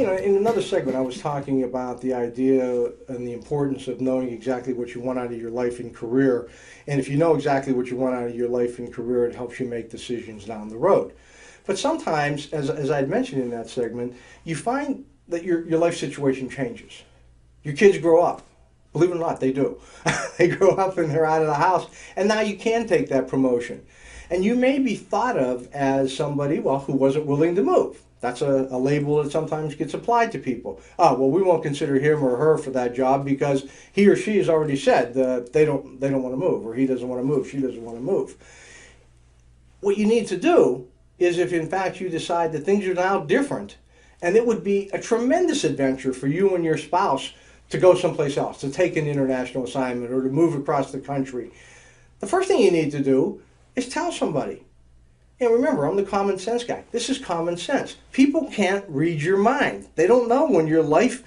in another segment, I was talking about the idea and the importance of knowing exactly what you want out of your life and career. And if you know exactly what you want out of your life and career, it helps you make decisions down the road. But sometimes, as I had mentioned in that segment, you find that your life situation changes. Your kids grow up. Believe it or not, they do. They grow up and they're out of the house, and now you can take that promotion. And you may be thought of as somebody, well, who wasn't willing to move. That's a label that sometimes gets applied to people. Oh, well, we won't consider him or her for that job because he or she has already said that they don't want to move, or he doesn't want to move, she doesn't want to move. What you need to do is, if in fact you decide that things are now different, and it would be a tremendous adventure for you and your spouse to go someplace else, to take an international assignment or to move across the country, the first thing you need to do is tell somebody. And remember, I'm the common sense guy. This is common sense. People can't read your mind. They don't know when your life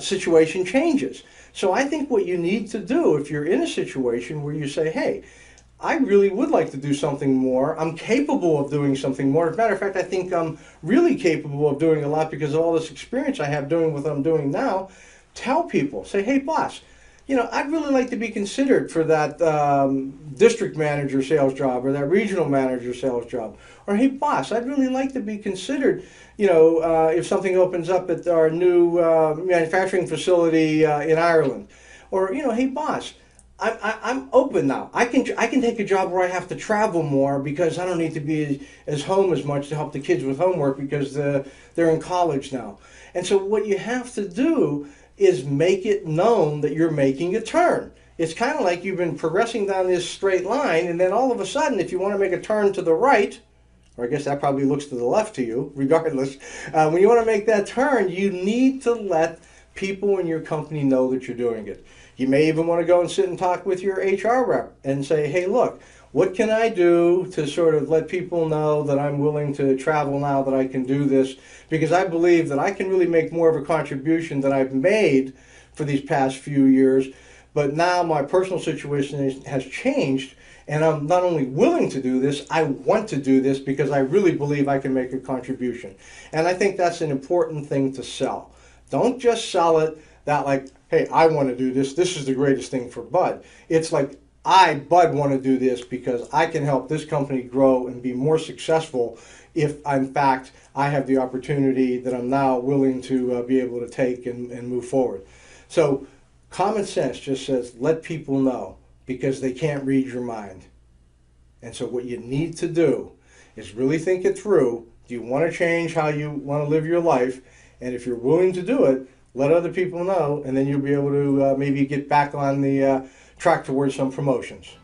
situation changes. So I think what you need to do, if you're in a situation where you say, hey, I really would like to do something more. I'm capable of doing something more. As a matter of fact, I think I'm really capable of doing a lot because of all this experience I have doing what I'm doing now. Tell people, say, hey, boss, I'd really like to be considered for that district manager sales job or that regional manager sales job. Or, hey, boss, I'd really like to be considered, if something opens up at our new manufacturing facility in Ireland. Or, hey, boss, I'm open now. I can take a job where I have to travel more because I don't need to be as home as much to help the kids with homework because they're in college now. And so what you have to do is make it known that you're making a turn. It's kind of like you've been progressing down this straight line, and then all of a sudden, if you want to make a turn to the right, or I guess that probably looks to the left to you, regardless, when you want to make that turn, you need to let people in your company know that you're doing it. You may even want to go and sit and talk with your HR rep and say, hey, look, what can I do to sort of let people know that I'm willing to travel now, that I can do this? Because I believe that I can really make more of a contribution than I've made for these past few years. But now my personal situation has changed, and I'm not only willing to do this, I want to do this because I really believe I can make a contribution. And I think that's an important thing to sell. Don't just sell it that like, hey, I want to do this. This is the greatest thing for Bud. It's like, Bud, want to do this because I can help this company grow and be more successful if, in fact, I have the opportunity that I'm now willing to be able to take and move forward. So common sense just says let people know because they can't read your mind. And so what you need to do is really think it through. Do you want to change how you want to live your life? And if you're willing to do it, let other people know, and then you'll be able to maybe get back on the track towards some promotions.